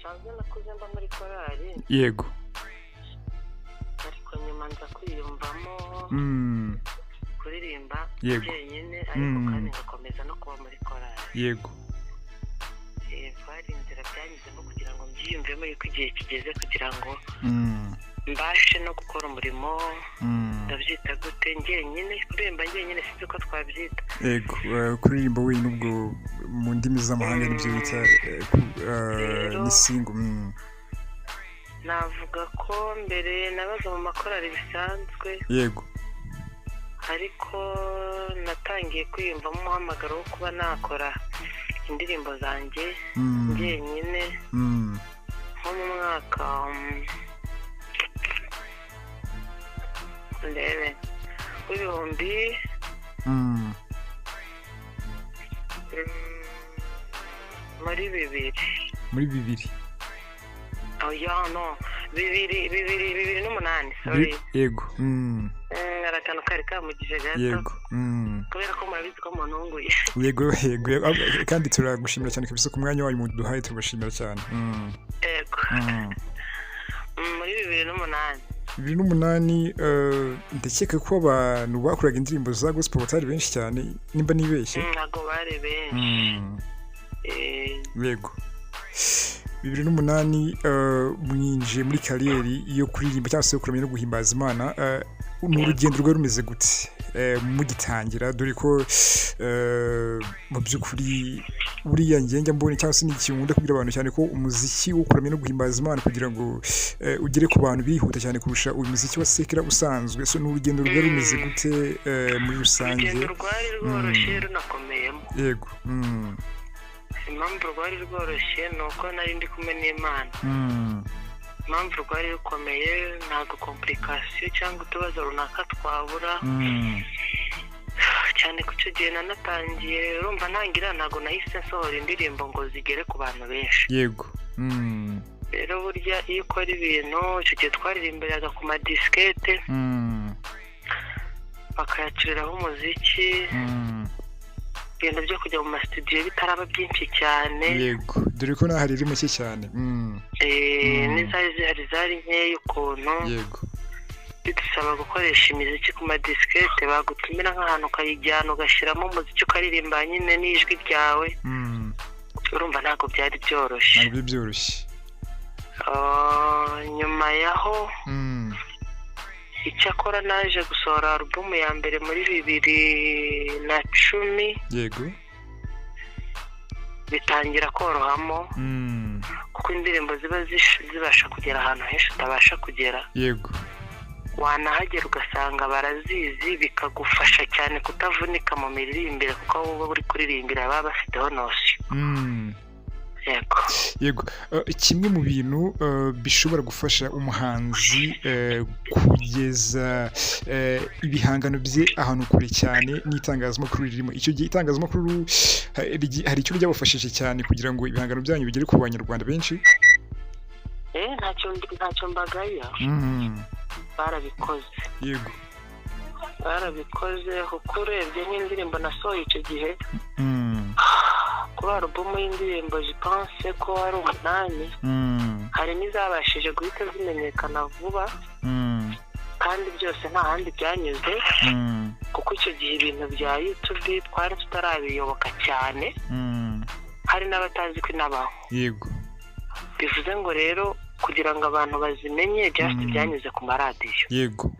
bisanzwe nakuze mba muri korali. Yego. Ariko nyuma nza kwiyumvamo kuririmba njyenyine ariko kandi ngakomeza no kuba muri korali. Yego. Twari inzira byanyuzemo kugira ngo mbyiyumvemo yuko igihe kigeze kugira ngo mbashe no gukora umurimo. Ndabyita gute njyenyine kuririmba njyenyine sinzi uko twabyita. Yego, kuririmba wenyine ubwo mu ndimi z'amahanga nibyo bita ni single. Navuga ko mbere nabaga mu makorali bisanzwe. Yego. Ariko natangiye kwiyumvamo umuhamagaro wo kuba nakora indirimbo zanjye njyenyine nko mu mwaka w'ibihumbi muri bibiri bibiri n'umunani. Yego. Hari akantu kari kamugije gato. Yego. Kubera ko murabizi ko umuntu wunguye. Yego. Kandi turagushimira cyane kabisa ku mwanya wanyu muduhaye, turabashimira cyane. Yego. Muri 2008. 2008 ndakeka ko abantu bakoraga indirimbo za gospel batari benshi cyane, nimba nibeshye. Ntago bari benshi. Yego. 2008 mwinjiye muri kariyeri yo kuririmba cyangwa se kuramya no guhimbaza Imana. Ni urugendo rwe rumeze gute mugitangira, dore ko mu by'ukuri buriya njya mbone cyangwa se n'ikintu nkunda kubwira abantu cyane ko umuziki wo kuramya no guhimbaza Imana kugira ngo ugere ku bantu bihuta cyane kurusha uyu muziki wa sekera usanzwe. So ni urugendo rwe rumeze gute muri rusange? Urugendo rwari rworoshye runakomeyemo. Yego. Impamvu rwari rworoshye ni uko nari ndi kumwe n'Imana. Impamvu rwari rukomeye ntabwo komplikasiyo cyangwa utubazo runaka twabura. Cyane ku cyo gihe nanatangiye urumva ntangira ntabwo nahise nsohora indirimbo ngo zigere ku bantu benshi. Yego. Rero burya iyo ukora ibintu icyo gihe twaririmbiraga ku madisikete bakayacuriraho umuziki, ibintu byo kujya mu masitudiyo bitaraba byinshi cyane. Yego, dore ko nahari iri muke cyane. N'izari zihari zari nkeya ukuntu. Yego. Bidusaba gukoresha imiziki ku madisikete, bagutumira nk'ahantu ukayijyana ugashyiramo umuziki ukaririmba nyine n'ijwi ryawe. Urumva ntabwo byari byoroshye. Ntabwo byoroshye. Nyuma yaho icyakora naje gusohora alubumu ya mbere muri 2010. Yego. Bitangira korohamo kuko indirimbo ziba zibasha kugera ahantu henshi utabasha kugera. Yego. Wanahagera ugasanga barazizi, bikagufasha cyane kutavunika mu miririmbire kuko wowe uri kuririmbira baba bafiteho nosiyo. Yego. Kimwe mu bintu bishobora gufasha umuhanzi kugeza ibihangano bye ahantu kure cyane n'itangazamakuru ririmo. Icyo gihe itangazamakuru hari icyo ryabafashije cyane kugira ngo ibihangano byanyu bigere ku banyarwanda benshi. Ntacyo mbagaya. Barabikoze. Yego. Barabikoze kuko urebye nk'indirimbo nasohoye icyo gihe kuri alubumu y'indirimbo je pense ko ari 8 hari n'izabashije guhita zimenyekana vuba kandi byose nta handi byanyuze kuko icyo gihe ibintu bya YouTube twari tutarabiyoboka cyane, hari n'abatazi ko inabaho. Yego. Bivuze ngo rero kugira ngo abantu bazimenye just byanyuze ku maradiyo. Yego.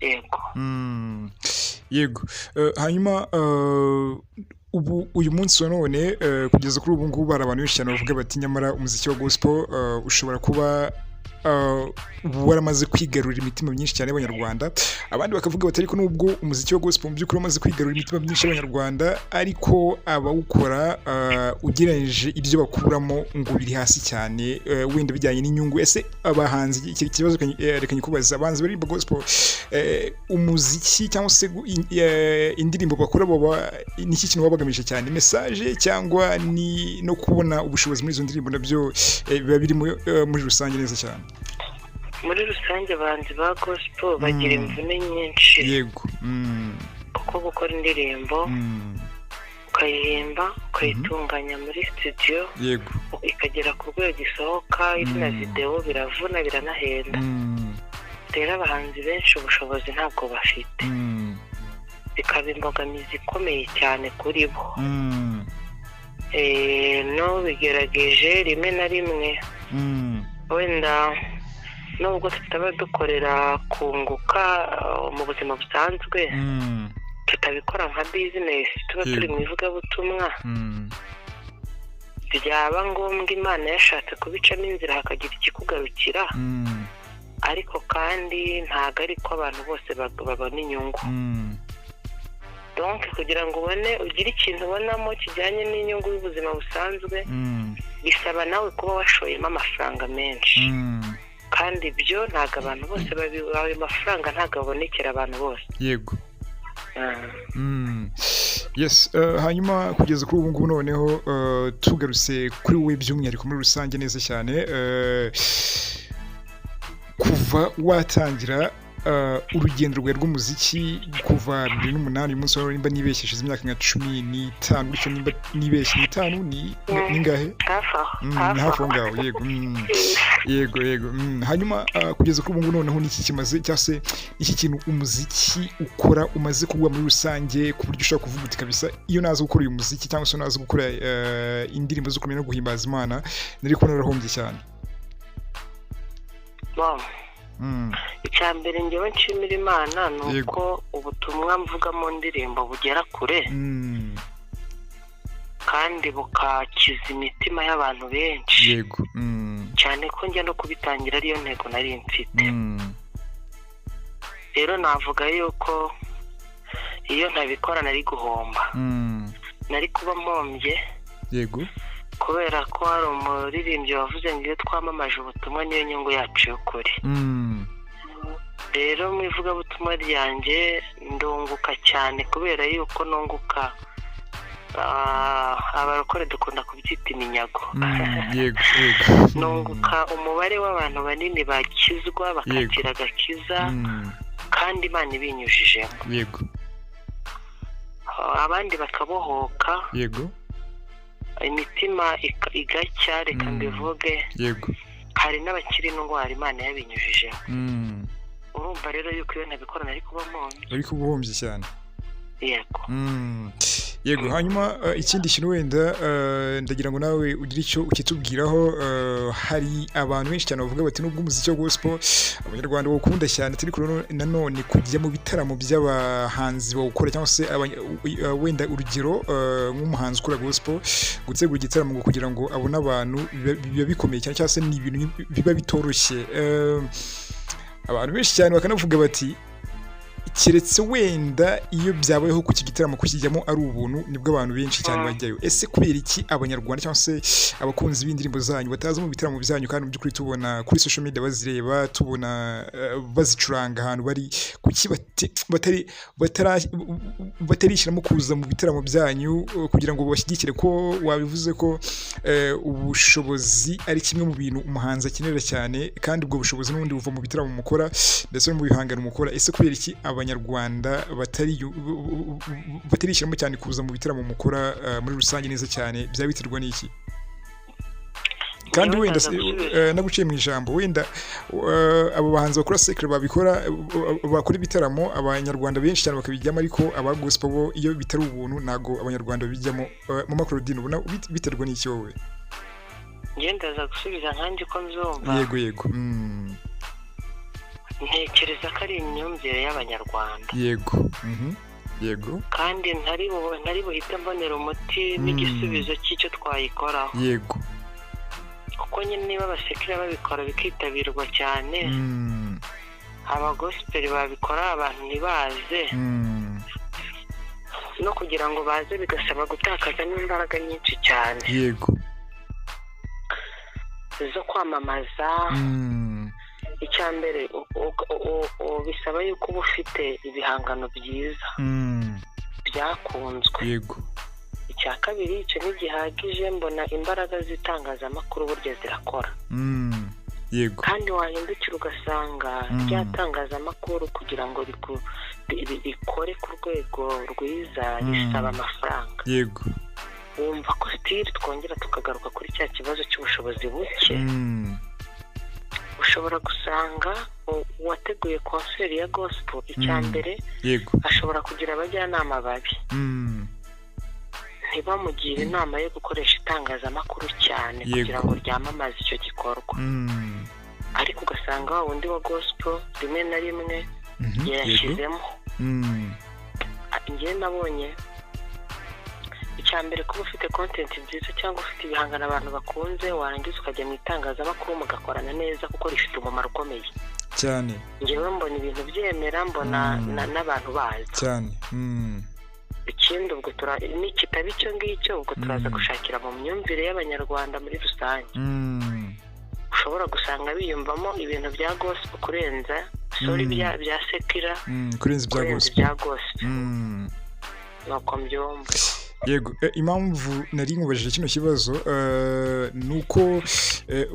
Yego. Yego. Hanyuma uyu munsi wa none kugeza kuri ubu ngubu hari abantu benshi cyane bavuga bati nyamara umuziki wa gospel ushobora kuba waramaze kwigarurira imitima myinshi cyane y'abanyarwanda. Abandi bakavuga bati ariko nubwo umuziki wa gospel mu by'ukuri wamaze kwigarurira imitima myinshi y'abanyarwanda, ariko abawukora ugereranyije ibyo bakuramo ngo biri hasi cyane, wenda bijyanye n'inyungu. Ese abahanzi iki kibazo reka nyikubaza, abahanzi baririmba gospel umuziki cyangwa se indirimbo bakora n'iki kintu babagamije cyane, message cyangwa ni no kubona ubushobozi muri izo ndirimbo nabyo biba biri muri rusange neza cyane? Muri rusange abahanzi ba gospel bagira imvune nyinshi. Yego. Kuko gukora indirimbo ukayihimba ukayitunganya muri studio, yego, ikagera ku rwego isohoka iri na video biravuna biranahenda rero abahanzi benshi ubushobozi ntabwo bafite bikaba imbogamizi ikomeye cyane kuri bo no bigerageje rimwe na rimwe wenda nubwo tutaba dukorera kunguka mu buzima busanzwe tutabikora nka business tuba turi mu ivugabutumwa byaba ngombwa Imana yashatse kubicamo inzira hakagira ikikugarukira ariko kandi ntago ari ko abantu bose babona inyungu donc kugira ngo ugire ikintu ubonamo kijyanye n'inyungu y'ubuzima busanzwe bisaba nawe kuba washoyemo amafaranga menshi kandi ibyo ntago abantu bose ayo mafaranga ntago abonekera abantu bose yego yes hanyuma kugeza kuri ubu ngubu noneho tugarutse kuri we by'umwihariko muri rusange neza cyane kuva watangira urugendo rwawe rw'umuziki kuva 2008 uyu munsi nimba nibesheje imyaka nka 15 bityo nimba nibeshe 5 ni ngahe hafi ngaho yego hanyuma kugeza kuri ubu ngubu noneho niki kimaze cyase iki kintu umuziki ukora umaze kugwa muri rusange ku buryo ushaka kuvuga uti kabisa iyo naza gukora uyu muziki cyangwa se naza gukora indirimbo zo kumenya no guhimbaza Imana nari ko narahombye cyane icyambere njyewe nshimira Imana nuko ubutumwa mvuga mu ndirimbo bugera kure kandi bukakiza imitima y'abantu benshi yego cyane ko njya no kubitangira ariyo ntego nari mfite rero navuga yuko iyo ntabikora nari guhomba nari kuba mpombye yego kubera ko hari umuririmbyi wavuze ngo iyo twamamaje ubutumwa niyo nyungu yacu y'ukuri rero mu ivugabutumwa ryanjye ndunguka cyane kubera yuko nunguka abarokore dukunda kubyita iminyago yego nunguka umubare w'abantu banini bakizwa bakakira agakiza kandi Imana ibinyujijemo yego abandi bakabohoka yego imitima igacya reka mbivuge yego hari n'abakiri indwara Imana yabinyujijemo urumva rero yuko iyo nabikora nari kuba mpombye cyane yego hanyuma ikindi kintu wenda ndagira ngo nawe ugire icyo ukitubwiraho hari abantu benshi cyane bavuga bati nubwo umuziki wa gospel abanyarwanda bawukunda cyane ariko nanone kujya mu bitaramo by'abahanzi bawukora cyangwa se wenda urugero nk'umuhanzi ukora gospel gutegura igitaramo kugira ngo abone abantu biba bikomeye cyane cyangwa se ni ibintu biba bitoroshye abantu benshi cyane bakanavuga bati keretse wenda iyo byabayeho ku kigitaramo kukijyamo ari ubuntu nibwo abantu benshi cyane bajyayo ese kubera iki abanyarwanda cyangwa se abakunzi b'indirimbo zanyu bataza mu bitaramo byanyu kandi mu by'ukuri tubona kuri social media bazireba tubona bazicuranga ahantu bari kuki batarishyiramo kuza mu bitaramo byanyu kugira ngo bashyigikire ko wabivuze ko ubushobozi ari kimwe mu bintu umuhanzi akenera cyane kandi ubwo bushobozi n'ubundi buva mu bitaramo mukora ndetse no mu bihangano mukora ese kubera iki abanyarwanda batarishyiramo cyane kuza mu bitaramo mukora muri rusange neza cyane byaba biterwa n'iki kandi wenda naguciye mu ijambo wenda abo bahanzi bakora sekere bakora ibitaramo abanyarwanda benshi cyane bakabijyamo ariko aba gospel bo iyo bitari ubuntu ntago abanyarwanda bijyamo Umuramyi Claudine ubona biterwa n'iki wowe ngendaza gusubiza nkanjye ko mbyumva yego ntekereza ko ari imyumvire y'abanyarwanda yego kandi ntari buhite mbonera umuti n'igisubizo cy'icyo twayikoraho yego kuko nyine niba abasekere babikora bikitabirwa cyane abagospel babikora abantu ntibaze no kugira ngo baze bigasaba gutakaza n'imbaraga nyinshi cyane yego zo kwamamaza icyambere bisaba yuko uba ufite ibihangano byiza byakunzwe yego icya kabiri icyo ntigihagije mbona imbaraga z'itangazamakuru burya zirakora yego kandi wahindukira ugasanga ryatangazamakuru kugira ngo rikore ku rwego rwiza risaba amafaranga yego wumva ko stili twongera tukagaruka kuri cya kibazo cy'ubushobozi buke. Ushobora gusanga uwateguye konseri ya gospel icya mbere ashobora kugira abajyanama babi, ntibamugire inama yo gukoresha itangazamakuru cyane kugira ngo ryamamaze icyo gikorwa, ariko ugasanga wa wundi wa gospel rimwe na rimwe yashyizemo. Njye nabonye icya mbere kuba ufite content nziza cyangwa ufite ibihangano abantu bakunze, warangiza ukajya mu itangazamakuru mugakorana neza kuko rifite umumaro ukomeye cyane. njyewe mbona ibintu byemera, mbona n'abantu bazi cyane. ikindi ubwo n'ikitaba icyo ngicyo ubwo turaza gushakira mu myumvire y'abanyarwanda muri rusange. Ushobora gusanga biyumvamo ibintu bya gospel kurenza bya sekira, kurenza ibya gospel. nuko mbyumva. Yego, impamvu nari nkubajije kino kibazo nuko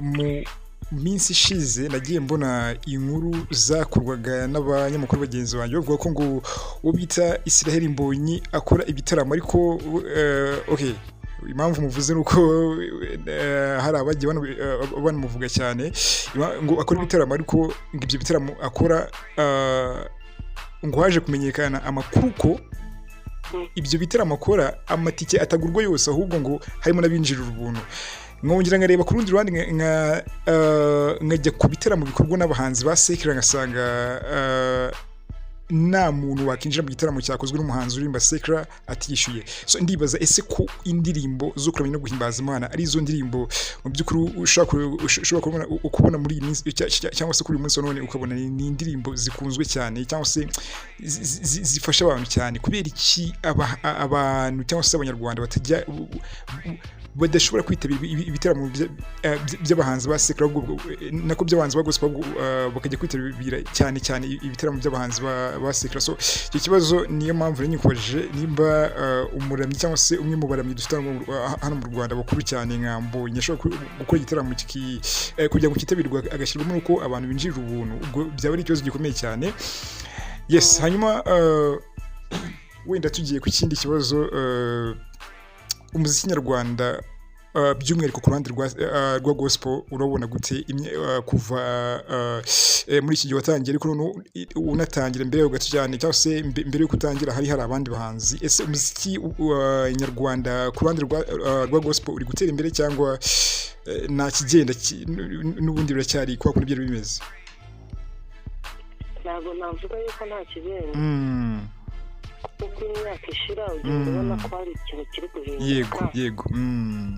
mu minsi ishize nagiye mbona inkuru zakorwaga n'abanyamakuru bagenzi banjye bavuga ko ngo uwo bita Israel Mbonyi akora ibitaramo, ariko okay, impamvu muvuze nuko hari abagiye banamuvuga cyane ngo akora ibitaramo, ariko ngo ibyo bitaramo akora ngo haje kumenyekana amakuru ko ibyo bitaramo akora amatike atagurwa yose, ahubwo ngo harimo n'abinjirira ubuntu. Nkongera ngareba ku rundi ruhande nkajya ku bitaramo bikorwa n'abahanzi ba sekira, ngasanga nta muntu wakinjira mu gitaramo cyakozwe n'umuhanzi uririmba sekira atishyuye. So ndibaza ese ko indirimbo zo kuramya no guhimbaza Imana ari izo ndirimbo mu by'ukuri ushobora kubona muri iyi minsi cyangwa se kuri uyu munsi none ukabona ni indirimbo zikunzwe cyane cyangwa se zifasha abantu cyane, kubera iki abantu cyangwa se abanyarwanda batajya badashobora kwitabira ibitaramo by'abahanzi ba sekira, nako by'abahanzi ba gospel bakajya kwitabira cyane cyane ibitaramo by'abahanzi ba sekira? So icyo kibazo niyo mpamvu nyikubajije nimba umuramyi cyangwa se umwe mu baramyi dufite hano mu Rwanda bakuru cyane nka Mbonyi ashobora gukora igitaramo kugira ngo kitabirwa agashyirwamo nuko abantu binjirira ubuntu, ubwo byaba ari ikibazo gikomeye cyane. Yes, hanyuma wenda tugiye ku kindi kibazo, umuziki nyarwanda by'umwihariko ku ruhande rwa gospel urabona gute kuva muri iki gihe watangiye, ariko unatangira mbere gato cyane cyangwa se mbere yo kutangira hari abandi bahanzi? Ese umuziki nyarwanda ku ruhande rwa gospel uri gutera imbere cyangwa nta kigenda n'ubundi biracyari kwa kundi byari bimeze? Ntabwo navuga yuko nta kigenda, kuko imyaka ishira ugenda ubona ko hari ikintu kiri guhinduka. Yego.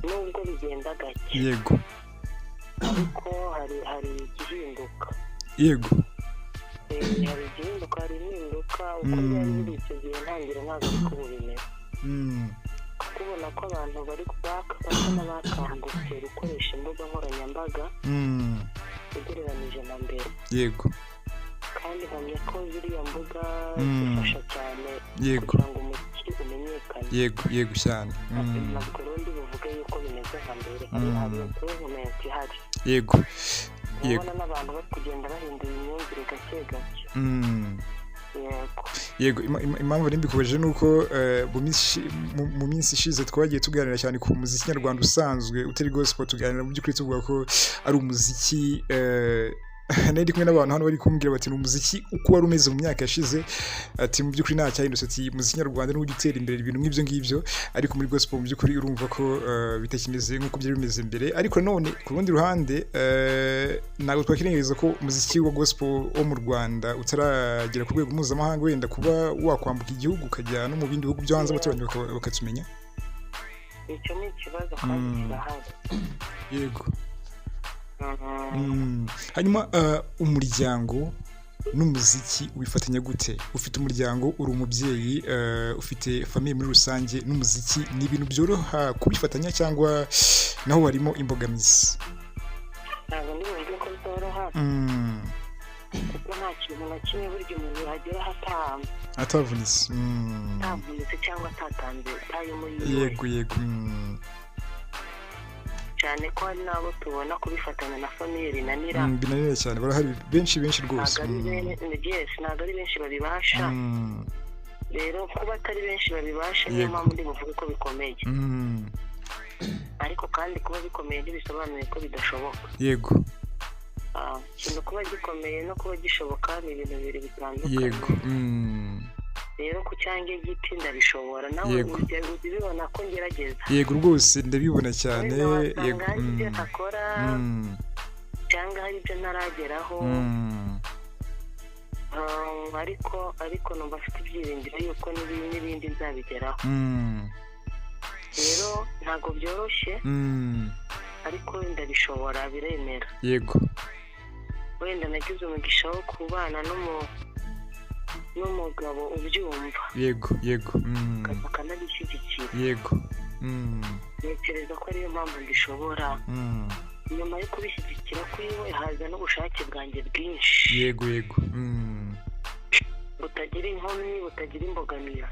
Nubwo bigenda gake. Yego. Ariko hari igihinduka. Yego. Hari igihinduka, hari impinduka, uko byari biri icyo gihe ntangira ntabwo ari ko bimeze. Kubona ko abantu bari basa n'abakangutse gukoresha imbuga nkoranyambaga ugereranije na mbere. Yego. kandi mpamya ko ziriya mbuga zifasha cyane kugira ngo umuziki umenyekane. Yego cyane. Ntabwo rundi buvuge yuko bimeze nka mbere, hari improvement ihari. Yego. Ubona n'abantu bari kugenda bahindura imyumvire gake gake. Yego, impamvu nimbikubaje nuko mu minsi ishize twagiye tuganira cyane ku muziki nyarwanda usanzwe utari gospel, tuganira mu by'ukuri tuvuga ko ari umuziki nari kumwe n'abantu hano bari kumbwira bati umuziki uko wari umeze mu myaka yashize, ati mu by'ukuri nta cyahindutse, ati umuziki nyarwanda n'ujya utera imbere ibintu nk'ibyo ngibyo, ariko muri gospel mu by'ukuri urumva ko bitakimeze nk'uko byari bimeze mbere. Ariko none ku rundi ruhande ntabwo twakirengereza ko umuziki wa gospel wo mu Rwanda utaragera ku rwego mpuzamahanga, wenda kuba wakwambuka igihugu ukajya no mu bindi bihugu byo hanze abaturage bakatumenya. Icyo ni ikibazo kandi kirahari. Yego. Hanyuma umuryango n'umuziki wifatanya gute? Ufite umuryango, uri umubyeyi, ufite famille muri rusange, n'umuziki ni ibintu byoroha kubifatanya cyangwa naho harimo imbogamizi? Ntabwo ndibuze ko byoroha, kuko nta kintu na kimwe burya umuntu yagera atavunitse cyangwa atatanze tayo muri yego cyane ko hari n'abo tubona kubifatanya na famille binanira cyane, barahari benshi rwose. Ntabwo ari benshi babibasha. rero kuba atari benshi babibasha niyo mpamvu ndi buvuge ko bikomeye ariko kandi kuba bikomeye ntibisobanuye ko bidashoboka. Yego. Ikintu kuba gikomeye no kuba gishoboka ni ibintu bibiri bitandukanye. Yego. Rero ku cyange giti ndabishobora nawe ujya ubibona ko ngerageza. Yego rwose ndabibona cyane. Yego. Ibyo akora cyangwa hari ibyo ntarageraho. Ariko numva afite ibyiringiro yuko n'ibindi nzabigeraho. Rero ntabwo byoroshye ariko ndabishobora biremera. Yego. Wenda nagize umugisha wo kubana n'umugabo ubyumva. Yego. Akanabishyigikira. Yego. Ntekereza ko ariyo mpamvu mbishobora. Nyuma yo kubishyigikira kwiwe haza n'ubushake bwanjye bwinshi. Yego. Butagira inkomyi, butagira imbogamizi.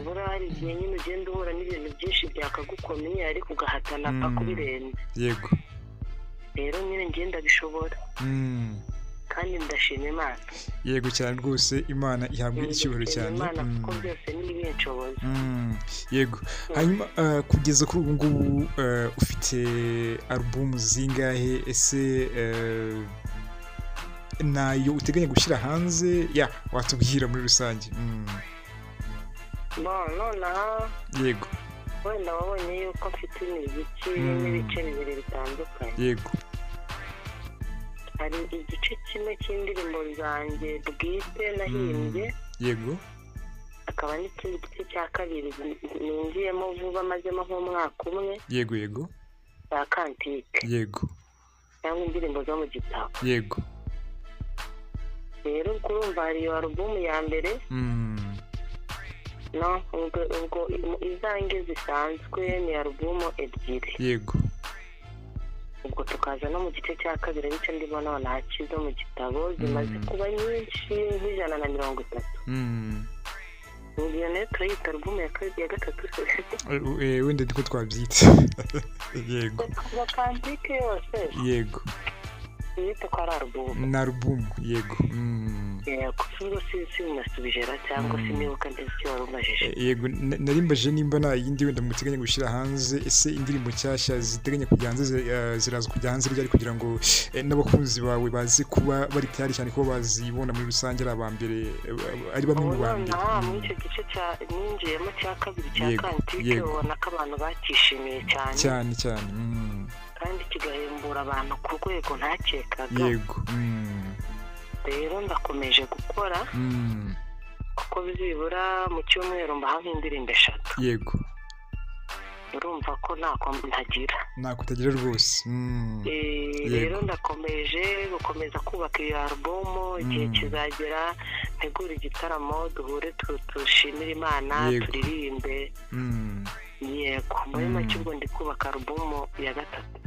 Buriya hari igihe nyine ugenda uhura n'ibintu byinshi byakagukomeye ariko ugahatana kubirenza. Yego. Rero nyine ngenda bishobora. Kandi ndashima Imana. Yego cyane rwose Imana ihabwa icyubahiro cyane. Imana kuko byose ni ibinshoboza. Yego. Hanyuma kugeza kuri ubu ngubu ufite album zingahe ese nayo uteganya gushyira hanze watubwira muri rusange? Nonaha yego wenda wabonye yuko mfite imiziki n'ibice bibiri bitandukanye. Yego. Hari igice kimwe cy'indirimbo zanjye bwite nahimbye. Yego. Akaba n'ikindi gice cya kabiri ninjiyemo vuba mazemo nk'umwaka umwe. Yego. Za kantike. Yego. Cyangwa indirimbo zo mu gitabo. Yego. Rero kurumva hari iyo album ya mbere. No, ubwo izange zisanzwe ni album ebyiri. Yego. Ubwo tukaza no mu gice cya kabiri nicyo ndimo none hakizo mu gitabo zimaze kuba nyinshi nk'ijana-na-mirongo-itatu. Iyo nayo turayita album ya gatatu se. Wenda ndiko twabyita. Yego. Bakandike yose. Yego. Yita ko ari album. Na album. Yego. Yego. Singo sinasubije cyangwa sinibuka ndetse warumajije. Yego narimbaje nimba na yindi wenda muteganya gushyira hanze ese indirimbo nshyashya ziteganya kujya hanze ziraza kujya hanze ryari kugira ngo n'abakunzi bawe bazi kuba bari tayari cyane ko bazibona muri rusange ari abambere ari bamwe mu bambere. Muri icyo gice ninjiyemo cya kabiri cya kantike ubona ko abantu batishimiye cyane. Kandi kigahembura abantu ku rwego ntakekaga. Yego. Rero ndakomeje gukora kuko bizibura mu cyumweru mbaha nk'indirimbo 3. Yego. Urumva ko nakutagira rwose. Rero ndakomeje gukomeza kubaka iyo album. Igihe kizagera ntegura igitaramo duhure dushimire Imana turirimbe. Yego. Muri make ubwo ndi kubaka album ya gatatu.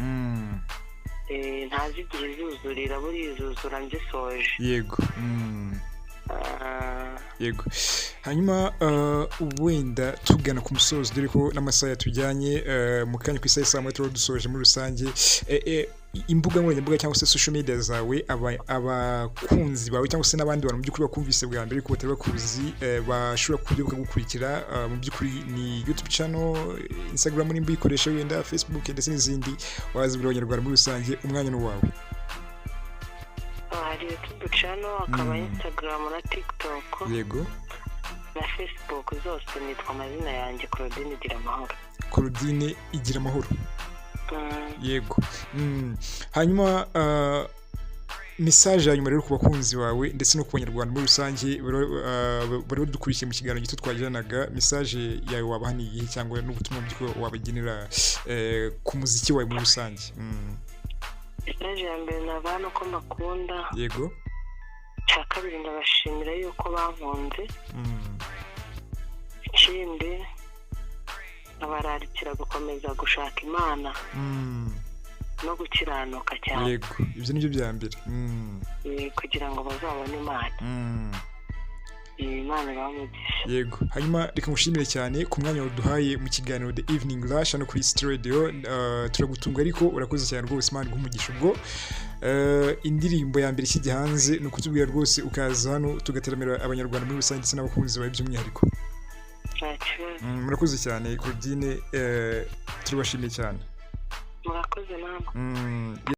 Ntazi igihe izuzurira burizuzura nzisoje. Yego. Yego. Hanyuma wenda tugana ku musozo dore ko n'amasaha yatujyanye mu kanya ku isaha saa 3 dusoje muri rusange imbuga nkoranyambaga cyangwa se social media zawe abakunzi bawe cyangwa se n'abandi bantu mu by'ukuri bakumvise bwa mbere ko batari bakuzi bashobora kubyuka gukurikira mu by'ukuri ni YouTube channel, Instagram nimba uyikoresha wenda Facebook ndetse n'izindi wazibura abanyarwanda muri rusange umwanya n'uwawe. Hari YouTube channel akaba Instagram na TikTok. Yego. Na Facebook zose nitwa amazina yanjye Claudine igira amahoro. Claudine igira amahoro. Yego. Hanyuma message yanyuma rero ku bakunzi bawe ndetse no ku banyarwanda muri rusange bari dukurikiye mu kiganiro gito twagiranaga message yawe wabahaniye cyangwa n'ubutumwa bw'iko wabagenera ku muziki wawe muri rusange. Message ya mbere nabana ko makunda. Yego. Cya kabiri ndabashimira yuko bankunze. Ikindi abararikira gukomeza gushaka Imana no gukiranuka cyane. Yego. Ibyo nibyo bya mbere. Kugira ngo bazabone Imana. Imana iramugisha. Yego, hanyuma reka ngushimire cyane ku mwanya waduhaye mu kiganiro The Evening Rush hano kuri City Radio. Turagutunga ariko urakoze cyane rwose, Imana iguhe ubwo indirimbo ya mbere ikijya hanze ni ukutubwira rwose ukaza hano tugateramira abanyarwanda muri rusange ndetse n'abakunzi bawe by'umwihariko. Murakoze cyane Claudine, turabashimiye cyane. Murakoze namwe.